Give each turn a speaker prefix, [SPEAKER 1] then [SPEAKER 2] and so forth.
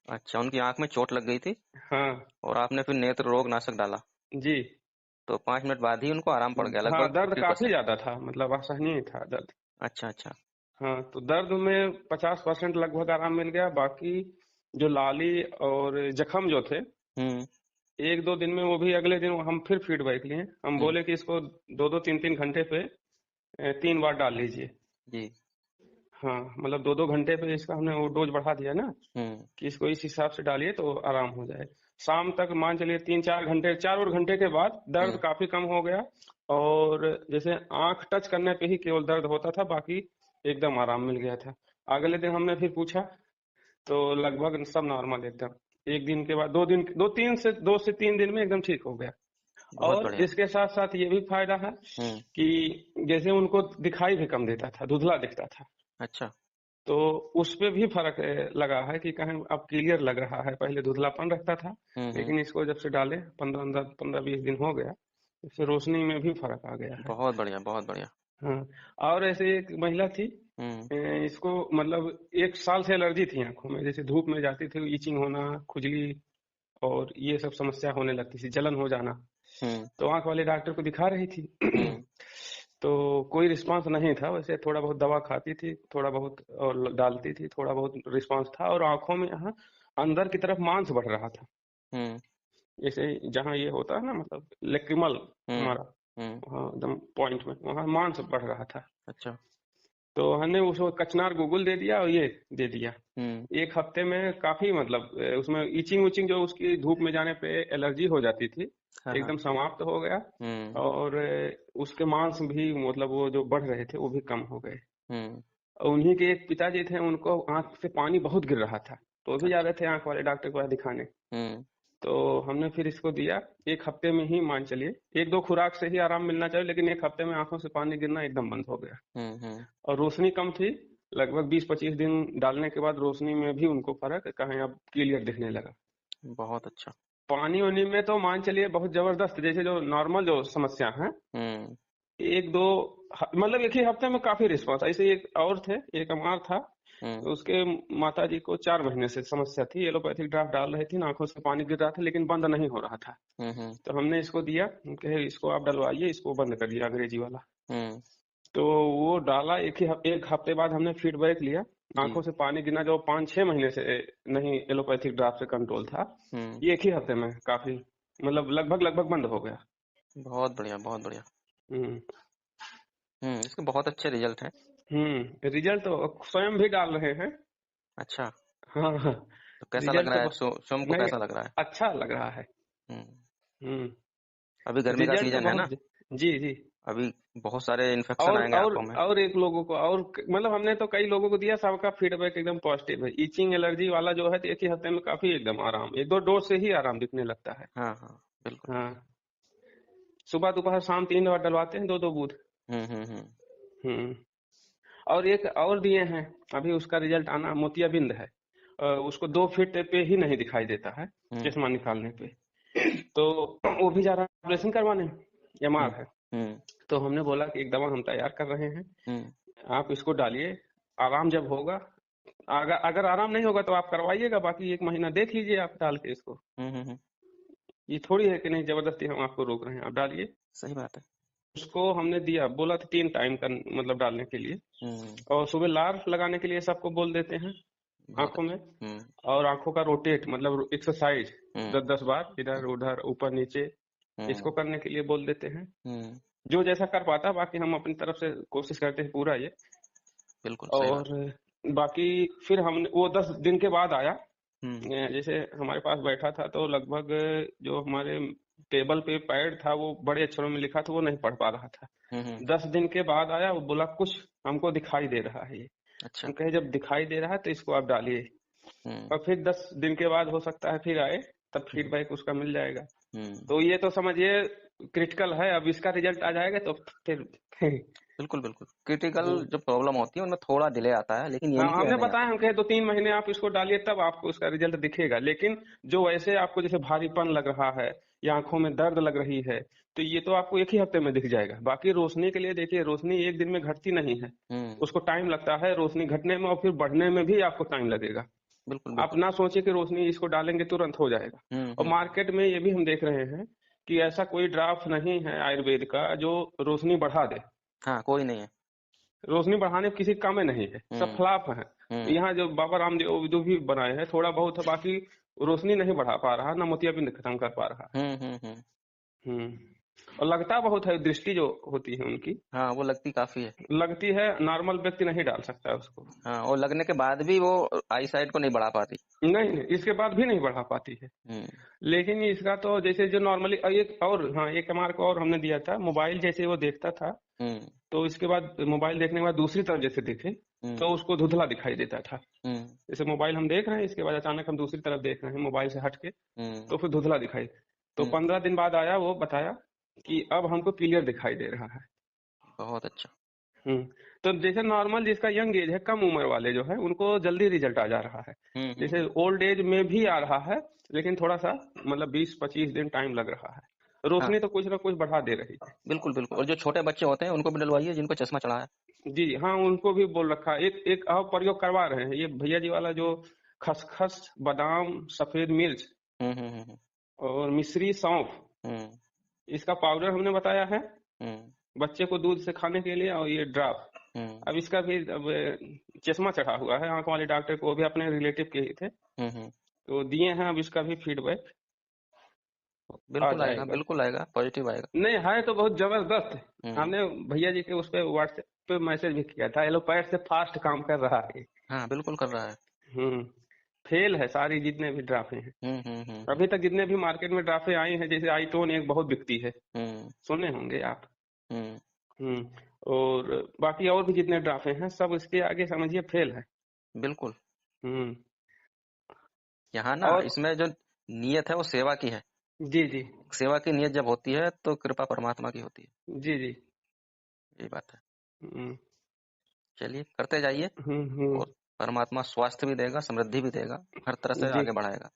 [SPEAKER 1] अच्छा, उनकी आंख में चोट लग गई थी
[SPEAKER 2] हाँ
[SPEAKER 1] और आपने फिर नेत्र रोग नाशक डाला,
[SPEAKER 2] जी।
[SPEAKER 1] तो 5 मिनट बाद ही उनको आराम पड़ गया
[SPEAKER 2] हाँ,
[SPEAKER 1] लगभग
[SPEAKER 2] दर्द काफी
[SPEAKER 1] 50%।
[SPEAKER 2] ज्यादा था, मतलब असहनीय था दर्द।
[SPEAKER 1] अच्छा अच्छा।
[SPEAKER 2] हाँ, तो दर्द में 50% लगभग आराम मिल गया। बाकी जो लाली और जख्म जो थे,
[SPEAKER 1] हम्म।
[SPEAKER 2] 1-2 दिन में, वो भी अगले दिन हम फिर फीडबैक लिए। हम
[SPEAKER 1] हम्म।
[SPEAKER 2] बोले कि इसको 2-2 3-3 घंटे पे 3 बार डाल लीजिए।
[SPEAKER 1] जी।
[SPEAKER 2] हाँ, मतलब 2-2 घंटे पे इसका हमने वो डोज बढ़ा दिया ना,
[SPEAKER 1] हम्म।
[SPEAKER 2] कि इसको इस हिसाब से डालिए तो आराम हो जाए। शाम तक मान चलिए 3-4 घंटे, 4 और घंटे के बाद दर्द
[SPEAKER 1] हम्म।
[SPEAKER 2] काफी कम हो गया। और जैसे आंख टच करने पे ही केवल दर्द होता था, बाकी एकदम आराम मिल गया था। अगले दिन हमने फिर पूछा तो लगभग सब नॉर्मल एकदम। 1 दिन के बाद, 2 दिन, 2 से 3 दिन में एकदम ठीक हो गया।
[SPEAKER 1] बहुत
[SPEAKER 2] और
[SPEAKER 1] बढ़िया।
[SPEAKER 2] इसके साथ साथ ये भी फायदा है
[SPEAKER 1] हम्म।
[SPEAKER 2] कि जैसे उनको दिखाई भी कम देता था, धुंधला दिखता था,
[SPEAKER 1] अच्छा।
[SPEAKER 2] तो उस पे भी फर्क लगा है कि कहीं अब क्लियर लग रहा है। पहले धुंधलापन रहता था,
[SPEAKER 1] हम्म।
[SPEAKER 2] लेकिन इसको जब से डाले 15-20 दिन हो गया, इससे रोशनी में भी फर्क आ गया है।
[SPEAKER 1] बहुत बढ़िया, बहुत बढ़िया।
[SPEAKER 2] हाँ। और ऐसे एक महिला थी,
[SPEAKER 1] हम्म।
[SPEAKER 2] इसको मतलब 1 साल से एलर्जी थी आंखों में। जैसे धूप में जाती थी, इचिंग होना, खुजली और ये सब समस्या होने लगती थी, जलन हो जाना।
[SPEAKER 1] हम्म।
[SPEAKER 2] तो आंख वाले डॉक्टर को दिखा रही थी।
[SPEAKER 1] हम्म।
[SPEAKER 2] तो कोई रिस्पांस नहीं था। वैसे थोड़ा बहुत दवा खाती थी, थोड़ा बहुत और डालती थी, थोड़ा बहुत रिस्पांस था। और आंखों में यहाँ अंदर की तरफ मांस बढ़ रहा था,
[SPEAKER 1] हम्म।
[SPEAKER 2] जैसे जहाँ ये होता है ना, मतलब लेक्रिमल
[SPEAKER 1] हम्म।
[SPEAKER 2] हमारा,
[SPEAKER 1] हम्म।
[SPEAKER 2] वहाँ एकदम पॉइंट में वहाँ मांस बढ़ रहा था।
[SPEAKER 1] अच्छा।
[SPEAKER 2] तो हमने उसको कचनार गूगल दे दिया और ये दे दिया।
[SPEAKER 1] हम्म।
[SPEAKER 2] 1 हफ्ते में काफी, मतलब उसमें इचिंग उचिंग जो उसकी धूप में जाने पे एलर्जी हो जाती थी,
[SPEAKER 1] हाँ हाँ।
[SPEAKER 2] एकदम समाप्त हो गया।
[SPEAKER 1] हम्म।
[SPEAKER 2] और उसके मांस भी, मतलब वो जो बढ़ रहे थे वो भी कम हो गए।
[SPEAKER 1] हम्म।
[SPEAKER 2] और उन्हीं के एक पिताजी थे, उनको आंख से पानी बहुत गिर रहा था, तो वो भी जा
[SPEAKER 1] अच्छा।
[SPEAKER 2] रहे थे आंख वाले डॉक्टर के पास दिखाने।
[SPEAKER 1] हम्म।
[SPEAKER 2] तो हमने फिर इसको दिया। 1 हफ्ते में ही मान चलिए, 1-2 खुराक से ही आराम मिलना चाहिए, लेकिन 1 हफ्ते में आंखों से पानी गिरना एकदम बंद हो गया।
[SPEAKER 1] हम्म।
[SPEAKER 2] और रोशनी कम थी। लगभग 20-25 दिन डालने के बाद रोशनी में भी उनको फर्क कहीं अब क्लियर दिखने लगा।
[SPEAKER 1] बहुत अच्छा।
[SPEAKER 2] पानी वानी में तो मान चलिए बहुत जबरदस्त, जैसे जो नॉर्मल जो समस्या है,
[SPEAKER 1] हम्म।
[SPEAKER 2] 1-2, मतलब 1 ही हफ्ते में काफी रिस्पांस। ऐसे एक और थे, एक अमार था,
[SPEAKER 1] हम्म।
[SPEAKER 2] उसके माता जी को 4 महीने से समस्या थी। एलोपैथिक ड्राफ्ट डाल रहे थे, आंखों से पानी गिर रहा था, लेकिन बंद नहीं हो रहा था।
[SPEAKER 1] हम्म।
[SPEAKER 2] तो हमने इसको दिया, कहे इसको आप डलवाइए, इसको बंद करिए, अंग्रेजी वाला।
[SPEAKER 1] हम्म।
[SPEAKER 2] तो वो डाला। 1 हफ्ते बाद हमने फीडबैक लिया।
[SPEAKER 1] जी।
[SPEAKER 2] आंखों से पानी गिरना जो 5-6 महीने से नहीं एलोपैथिक ड्राफ्ट से कंट्रोल था,
[SPEAKER 1] हम्म।
[SPEAKER 2] ये 1 ही हफ्ते में काफी, मतलब लगभग लगभग बंद हो गया।
[SPEAKER 1] बहुत बढ़िया, बहुत बढ़िया।
[SPEAKER 2] हम्म।
[SPEAKER 1] इसके बहुत अच्छे रिजल्ट हैं।
[SPEAKER 2] रिजल्ट तो स्वयं भी डाल रहे हैं।
[SPEAKER 1] अच्छा।
[SPEAKER 2] हाँ हाँ।
[SPEAKER 1] तो कैसा लग
[SPEAKER 2] रिजल्ट तो
[SPEAKER 1] रहा है, स्वयं को
[SPEAKER 2] नहीं,
[SPEAKER 1] कैसा लग रहा है?
[SPEAKER 2] अच्छा लग रहा है।
[SPEAKER 1] हम्म।
[SPEAKER 2] हम्म।
[SPEAKER 1] अभी गर्मी का
[SPEAKER 2] रिजल्ट तो
[SPEAKER 1] सीजन है ना,
[SPEAKER 2] बहुत जी जी।
[SPEAKER 1] अभी बहुत सारे इन्फेक्शन
[SPEAKER 2] और
[SPEAKER 1] आएंगे
[SPEAKER 2] और
[SPEAKER 1] आंखों में।
[SPEAKER 2] और एक लोगों को, और मतलब हमने तो कई लोगों को दिया, सबका फीडबैक एकदम पॉजिटिव है। इचिंग एलर्जी वाला जो है, तो 1 ही हफ्ते में काफी एकदम आराम, 1-2 डोज से ही आराम दिखने लगता है।
[SPEAKER 1] हाँ हाँ, बिल्कुल।
[SPEAKER 2] हाँ। सुबह दोपहर शाम 3 बार डलवाते हैं, 2-2 बूथ।
[SPEAKER 1] हम्म।
[SPEAKER 2] हम्म। और एक और दिए हैं, अभी उसका रिजल्ट आना, मोतियाबिंद है। उसको 2 फीट पे ही नहीं दिखाई देता है,
[SPEAKER 1] हम्म।
[SPEAKER 2] चश्मा निकालने पे। तो वो भी जा रहा है ऑपरेशन करवाने,
[SPEAKER 1] हम्म।
[SPEAKER 2] एमआर है।
[SPEAKER 1] हम्म।
[SPEAKER 2] तो हमने बोला कि एक दवा हम तैयार कर रहे हैं,
[SPEAKER 1] हम्म।
[SPEAKER 2] आप इसको डालिए। आराम जब होगा, अगर अगर आराम नहीं होगा तो आप करवाइएगा, बाकी 1 महीना देख लीजिए आप डाल के इसको।
[SPEAKER 1] हम्म।
[SPEAKER 2] ये थोड़ी है कि नहीं जबरदस्ती हम आपको रोक रहे हैं, आप डालिए।
[SPEAKER 1] सही बात है।
[SPEAKER 2] उसको हमने दिया, बोला था 3 टाइम का, मतलब डालने के लिए।
[SPEAKER 1] हम्म।
[SPEAKER 2] और सुबह लार लगाने के लिए सबको बोल देते हैं
[SPEAKER 1] बहुत
[SPEAKER 2] आंखों में।
[SPEAKER 1] अच्छा। हम्म।
[SPEAKER 2] और आंखों का रोटेट, मतलब एक्सरसाइज,
[SPEAKER 1] हम्म।
[SPEAKER 2] 10-10 बार इधर उधर ऊपर नीचे,
[SPEAKER 1] हम्म।
[SPEAKER 2] इसको करने के लिए बोल देते हैं।
[SPEAKER 1] हम्म।
[SPEAKER 2] जो जैसा कर पाता, बाकी हम अपनी तरफ से कोशिश करते हैं पूरा ये।
[SPEAKER 1] बिल्कुल सही बात
[SPEAKER 2] और
[SPEAKER 1] है।
[SPEAKER 2] बाकी फिर हमने वो 10 दिन के बाद आया।
[SPEAKER 1] हम्म।
[SPEAKER 2] जैसे हमारे पास बैठा था, तो लगभग जो हमारे टेबल पे पैड था, वो बड़े अक्षरों में लिखा था, वो नहीं पढ़ पा रहा था।
[SPEAKER 1] हम्म।
[SPEAKER 2] 10 दिन के बाद आया, वो बोला कुछ हमको दिखाई दे रहा है ये।
[SPEAKER 1] अच्छा।
[SPEAKER 2] हम कहे जब दिखाई दे रहा है तो इसको आप डालिए।
[SPEAKER 1] हम्म।
[SPEAKER 2] और फिर 10 दिन के बाद हो सकता है फिर आए, तब
[SPEAKER 1] हम्म।
[SPEAKER 2] फीडबैक उसका मिल जाएगा।
[SPEAKER 1] हम्म।
[SPEAKER 2] तो ये तो समझिए क्रिटिकल है। अब इसका रिजल्ट आ जाएगा तो फिर
[SPEAKER 1] बिल्कुल बिल्कुल, क्रिटिकल
[SPEAKER 2] हाँ।
[SPEAKER 1] जो प्रॉब्लम होती है उनमें थोड़ा डिले आता है, लेकिन
[SPEAKER 2] हाँ,
[SPEAKER 1] इनकी में
[SPEAKER 2] हमने
[SPEAKER 1] नहीं
[SPEAKER 2] बताया,
[SPEAKER 1] आता।
[SPEAKER 2] हम कहे 2-3 महीने आप इसको डालिए, तब आपको उसका रिजल्ट दिखेगा। लेकिन जो वैसे आपको जैसे भारीपन लग रहा है या आंखों में दर्द लग रही है, तो ये तो आपको 1 ही हफ्ते में दिख जाएगा। बाकी रोशनी के लिए देखिए, रोशनी 1 दिन में घटती नहीं है,
[SPEAKER 1] हम्म।
[SPEAKER 2] उसको टाइम लगता है रोशनी घटने में, और फिर बढ़ने में भी आपको टाइम लगेगा।
[SPEAKER 1] बिल्कुल
[SPEAKER 2] आप
[SPEAKER 1] बिल्कुल।
[SPEAKER 2] ना सोचे कि रोशनी इसको डालेंगे तुरंत हो जाएगा। और
[SPEAKER 1] हम्म।
[SPEAKER 2] मार्केट में ये भी हम देख रहे हैं कि ऐसा कोई ड्राफ्ट नहीं है आयुर्वेद का जो रोशनी बढ़ा दे।
[SPEAKER 1] हाँ, कोई नहीं है।
[SPEAKER 2] रोशनी बढ़ाने किसी काम में नहीं है, सब
[SPEAKER 1] हम्म।
[SPEAKER 2] फ्लॉप है।
[SPEAKER 1] हम्म।
[SPEAKER 2] यहाँ जो बाबा रामदेव जो भी बनाए हैं थोड़ा बहुत है, बाकी रोशनी नहीं बढ़ा पा रहा, ना मोतियाबिंद खत्म कर पा रहा है।
[SPEAKER 1] हम्म।
[SPEAKER 2] हम्म। और लगता बहुत है, दृष्टि जो होती है उनकी
[SPEAKER 1] हाँ, वो लगती काफी है।
[SPEAKER 2] लगती है, नॉर्मल व्यक्ति नहीं डाल सकता है उसको।
[SPEAKER 1] हाँ, और लगने के बाद भी वो आई साइड को नहीं बढ़ा पाती।
[SPEAKER 2] नहीं नहीं, इसके बाद भी नहीं बढ़ा पाती है।
[SPEAKER 1] हम्म।
[SPEAKER 2] लेकिन इसका तो जैसे जो नॉर्मली एक और, हाँ एक एमआर को और हमने दिया था, मोबाइल जैसे वो देखता था,
[SPEAKER 1] हम्म।
[SPEAKER 2] तो इसके बाद मोबाइल देखने के बाद दूसरी तरफ जैसे देखे
[SPEAKER 1] हम्म।
[SPEAKER 2] तो उसको धुंधला दिखाई देता था।
[SPEAKER 1] हम्म।
[SPEAKER 2] जैसे मोबाइल हम देख रहे हैं, इसके बाद अचानक हम दूसरी तरफ देख रहे हैं मोबाइल से हट के,
[SPEAKER 1] हम्म।
[SPEAKER 2] तो फिर धुंधला दिखाई। तो
[SPEAKER 1] हम्म।
[SPEAKER 2] 15 दिन बाद आया, वो बताया कि अब हमको क्लियर दिखाई दे रहा है।
[SPEAKER 1] बहुत अच्छा।
[SPEAKER 2] हम्म। तो जैसे नॉर्मल जिसका यंग एज है, कम उम्र वाले जो है उनको जल्दी रिजल्ट आ जा रहा है। जैसे
[SPEAKER 1] हम्म।
[SPEAKER 2] ओल्ड एज में भी आ रहा है, लेकिन थोड़ा सा मतलब 20-25 दिन टाइम लग रहा है।
[SPEAKER 1] हाँ,
[SPEAKER 2] रोशनी तो कुछ ना कुछ बढ़ा दे रही है।
[SPEAKER 1] बिल्कुल बिल्कुल। और जो छोटे बच्चे होते हैं उनको भी डलवाइए, जिनको चश्मा चढ़ा है।
[SPEAKER 2] जी हाँ, उनको भी बोल रखा है। एक एक और प्रयोग करवा रहे हैं, ये भैया जी वाला जो खसखस, बादाम, सफेद मिर्च
[SPEAKER 1] हम्म।
[SPEAKER 2] और मिश्री, सौंफ,
[SPEAKER 1] हम्म।
[SPEAKER 2] इसका पाउडर हमने बताया है
[SPEAKER 1] हम्म।
[SPEAKER 2] बच्चे को दूध से खाने के लिए, और ये ड्राप।
[SPEAKER 1] हम्म।
[SPEAKER 2] अब इसका भी अब चश्मा चढ़ा हुआ है, आंख वाले डॉक्टर को, वो भी अपने रिलेटिव के ही थे,
[SPEAKER 1] हम्म।
[SPEAKER 2] तो दिए हैं। अब इसका भी फीडबैक आ
[SPEAKER 1] बिल्कुल आएगा,
[SPEAKER 2] जाएगा।
[SPEAKER 1] बिल्कुल आएगा, पॉजिटिव आएगा।
[SPEAKER 2] नहीं है तो बहुत जबरदस्त।
[SPEAKER 1] हम्म।
[SPEAKER 2] हमने भैया जी के उस पे व्हाट्सएप पे मैसेज भी किया था, एलोपैथ से फास्ट काम कर रहा है।
[SPEAKER 1] हाँ, बिल्कुल कर रहा है।
[SPEAKER 2] हम्म। फेल है सारी जितने भी ड्राफे हैं। अभी तक जितने भी मार्केट में ड्राफे आई हैं, जैसे आईटोन एक बहुत बिकती है,
[SPEAKER 1] हम्म।
[SPEAKER 2] सुने होंगे आप।
[SPEAKER 1] हम्म।
[SPEAKER 2] हम्म। और बाकी और भी जितने ड्राफे हैं सब इसके आगे समझिए फेल है।
[SPEAKER 1] बिल्कुल।
[SPEAKER 2] हम्म।
[SPEAKER 1] यहाँ ना,
[SPEAKER 2] और
[SPEAKER 1] इसमें जो नीयत है वो सेवा की है।
[SPEAKER 2] जी जी।
[SPEAKER 1] सेवा की नीयत जब होती है तो कृपा परमात्मा की होती है।
[SPEAKER 2] जी जी।
[SPEAKER 1] यही बात है।
[SPEAKER 2] हम्म।
[SPEAKER 1] चलिए, करते जाइए।
[SPEAKER 2] हम्म।
[SPEAKER 1] और परमात्मा स्वास्थ्य भी देगा, समृद्धि भी देगा, हर तरह से
[SPEAKER 2] जी
[SPEAKER 1] आगे बढ़ाएगा।